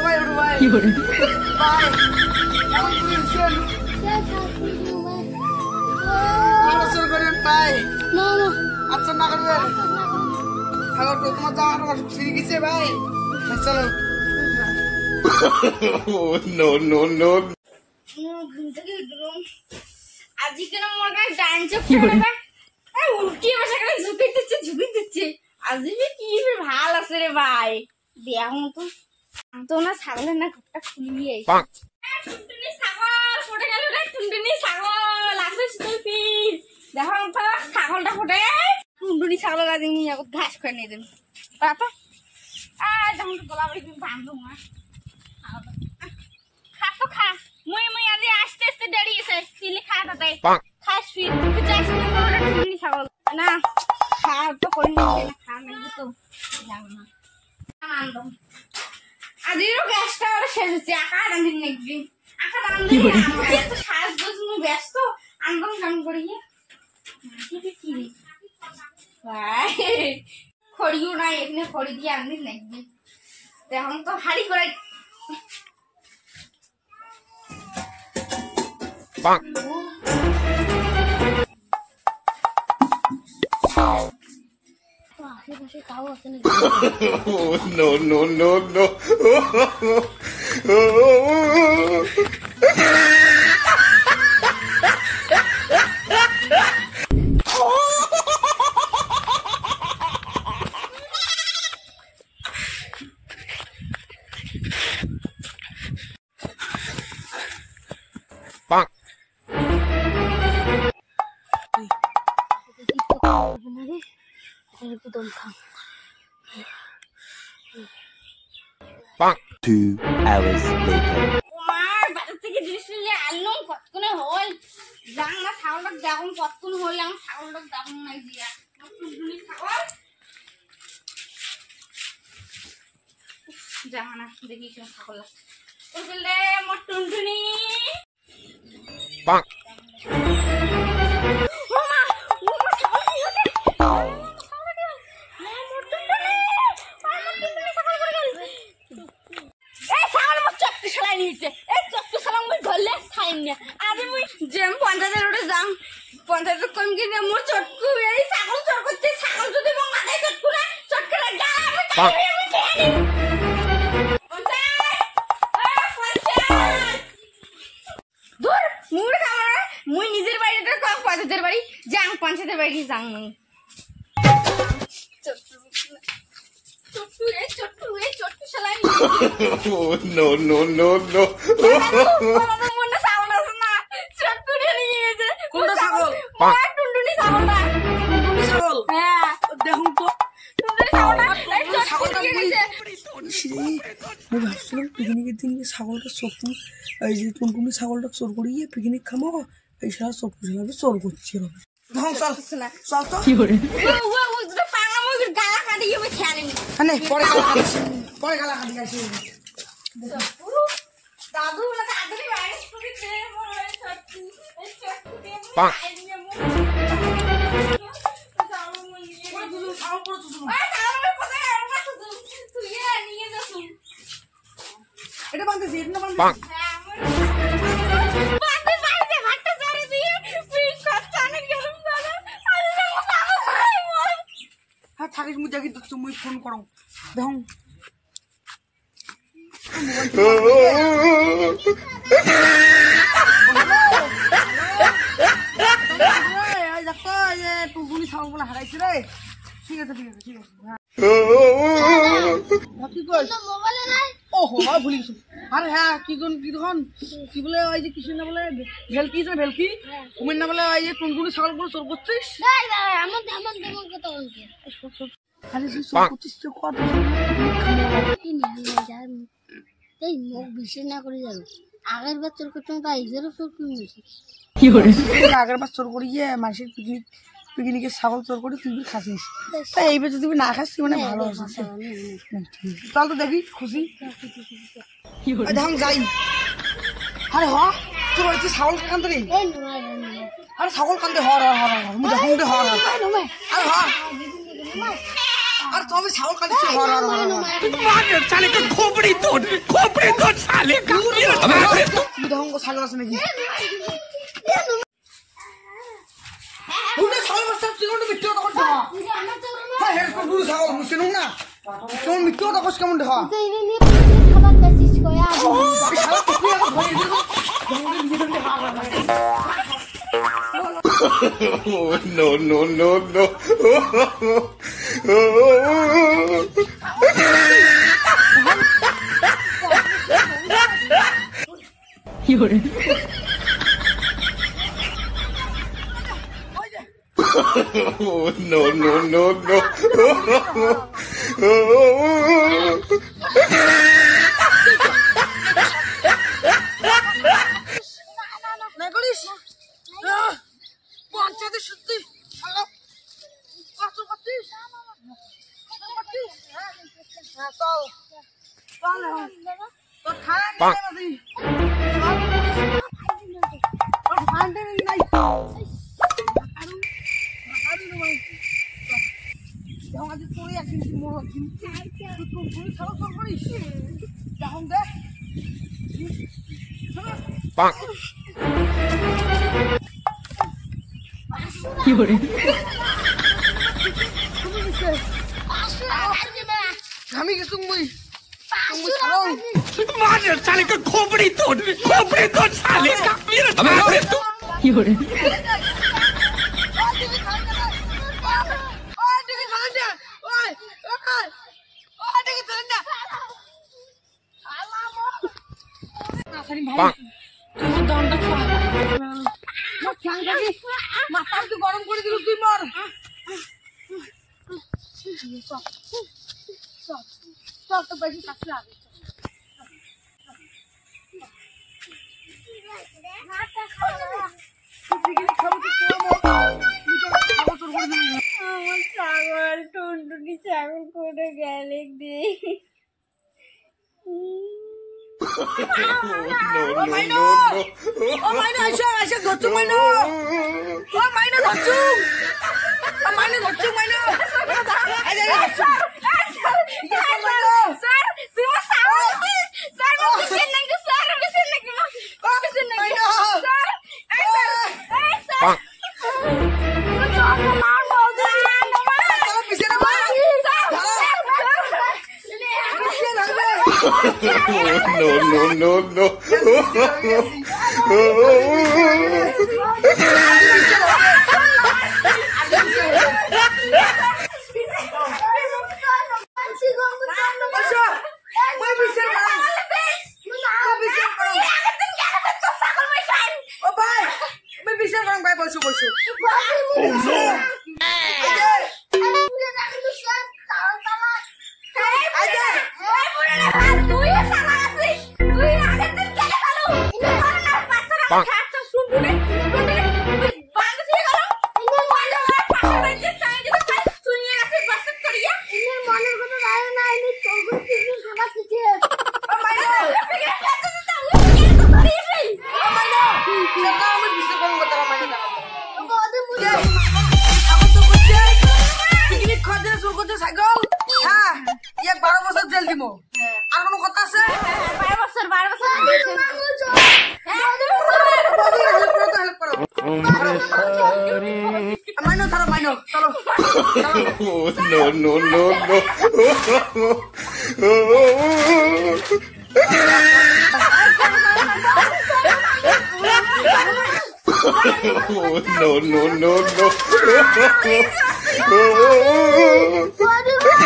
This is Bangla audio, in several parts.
ভাই ওঠো ভাই ভাই এমন বুঝছেন ভালো চোর করেন ভাই আচ্ছা না করবেন হ্যালো তোমার যাওয়ার ফিরে গেছে ভাই চলো নো নো নো আজি কেন মোর গায়ে ডান্স করে উল্টি বসে গেলে ঝুঁকি দিচ্ছে আজি কি ভাল আছে রে ভাই দেখো তো না ছাগলের না ঘরটা খুলিয়ে টুনটুনি ছাগল পড়ে গেল রে টুনটুনি ছাগল আসিস তুই প্লিজ দেখো তো ছাগলটা পড়ে টুনটুনি ছাগল গাছ নিয়ে ঘাস করে নিয়ে দেন পাপা যখন তো গলা বাড়ি বাঁধবো মা খা তো খা মুই আজি আস্তে আস্তে দাঁড়িয়েছে চিলি খা তাতে খাস ফির তুই চাইছ টুনটুনি ছাগল না খা তো করি না খা নাকি তো যাবো না আনন্দ আজিরও গ্যাসটা ওরা শেষ হচ্ছে আঁকা রাঁধিন নাকি আঁকা রাঁধি তো সাজগোজ মু ব্যস্ত আনন্দ গান করিয়ে কি রে ভাই খড়িও নাই এখানে খড়ি দিয়ে আনদিন নাকি এখন তো হাড়ি করে আশেপাশে কাউ আছে না no no no no Bonk. 2 hours later. তোমার বাড়ি থেকে জিনিস নিয়ে আনলাম কতক্ষণে হল যাং না ছাগলটা দেখুন কতক্ষণ হল আমি ছাগলটা দেখুন নাই দিয়া টুনটুনি ছাগল যাহা না দেখি ছাগল বললে মোর টুনটুনি Bonk. পঞ্চায়েত কম কিনে মোর চটকু এই ছাগল চট করতে ছাগল যদি মাথায় চটকু না চটকে লাগা দূর মুড় খাবার মুই নিজের বাড়িতে কম পঞ্চায়েতের বাড়ি যাং পঞ্চায়েতের বাড়ি যাং মুই চটকু শালাই নো নো নো নো মনে ছাগল আছে না চটকু নিয়ে গেছে কোনটা ছাগল টুনটুনি ছাগলটা টুনটুনি ছাগল হ্যাঁ দেখুন তো ছাগলটা আমি ভাবছিলাম পিকনিকের দিন ছাগলটা চটকু এই যে টুনটুনি ছাগলটা চোর করিয়ে পিকনিক খামো এই সারা চটকু চালাবে চোর করছে চল তো কি করে গালা কাটিয়ে খেয়ালি পরে গালা কাটি আসি দাদু তাড়াতাড়ি বাইরে Bonk. এটা বাঁধতেছি এটা না Bonk. হ্যাঁ থাকিস মুই দেখি তো তুমি ফোন করো দেখুন টুনটুনি ছাগল বলে হারাইছে রে ঠিক আছে ঠিক আছে ঠিক আছে কি কর ওহো ভুলে গেছো আরে হ্যাঁ কি তখন কি বলে ওই যে কিছু না বলে ভেলকি আছে ভেলকি কুমির না বলে ওই যে টুনটুনি ছাগল বলে চোর করছিস আরে তুই চোর করছিস তো কত এই মুখ বিশ্বাস না করে যাবে আগের বার চোর করতাম তা এদেরও চোর কিনেছি আগের বার চোর করিয়ে মানুষের পিকনিকের ছাগল চোর করে তুই খাসিস তাই এইবার যদি না খাস তুই মানে ভালো আছিস চল তো দেখি খুশি দেখুন যাই আরে হ তোর বাড়িতে ছাগল কান্দে রে আরে ছাগল কান্দে হর হর হর দেখুন হর আরে হ আর তুমি ছাগল কাটছো বিধঙ্গ ছাগল আছে নাকি ছাগল বস্তা তুই কোন মিথ্যে কথা করছো হ্যাঁ হেড কোন গুরু ছাগল মুসিন না কেমন মিথ্যে কথা কস কেমন দেখা তো ইনি নিয়ে খাবার বেশিস কয়া শালা তুই আমার ভয় দিবি No, no, no, no. No, no, no, no. না করিস পঞ্চায়েতে সত্যি শালা কত করছিস হ্যাঁ চল চল তোর খানা নিয়ে যাবি তোর ফান্ডে নাই আমাদের তোরই একদিন মোড় একদিন তুই তুই ছাড়া তোর করিস যখন দে আমি কিছু মুই তুমি ছাড়ো साले का खोपड़ी तोड़ साले का अबे तू মাথা গরম করে দিল তুই মর চল তো বেশি থাকলে আগে আমার ছাগল টুনটুনি ছাগল করে গেলে দিয়ে no, no, no, ও মাইনা আইসা ধরছু মাইনা ও মাইনা ধরছু মাইনা ধরছু মাইনা স্যার তুমি স্যার বিশেষ নাকি স্যার বিশেষ নাকি বিশেষ নাকি স্যার এই sir no, no, no. No, no, no, no. No, no, no, no.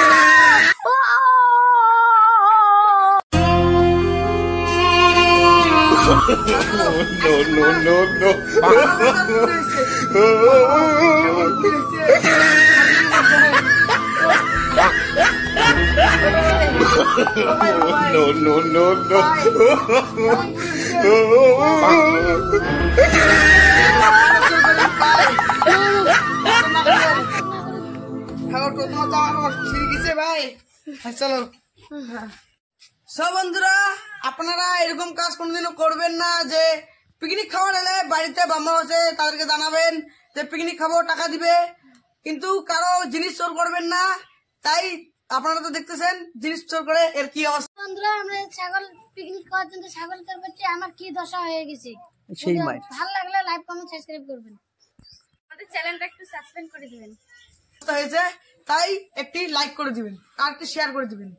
No, no, no, no. No, no, চলো সব বন্ধুরা আপনারা এরকম কাজ কোনোদিনও করবেন না যে পিকনিক খাওয়ার এলে বাড়িতে বাম্মা আছে তাদেরকে জানাবেন যে পিকনিক খাবো টাকা দিবে কিন্তু কারো জিনিস চোর করবেন না তাই আপনারা তো দেখতেছেন জিনিস চোর করে এর কি অবস্থা। বন্ধুরা আমরা ছাগল পিকনিক করার জন্য ছাগল তোর করছি, আমার কি দশা হয়ে গেছে। সেই মাই ভালো লাগলে লাইক কমেন্ট সাবস্ক্রাইব করবেন, আমাদের চ্যানেলটা একটু সাসপেন্ড করে দিবেন। হয়েছে, তাই একটি লাইক করে দিবেন আর একটি শেয়ার করে দিবেন।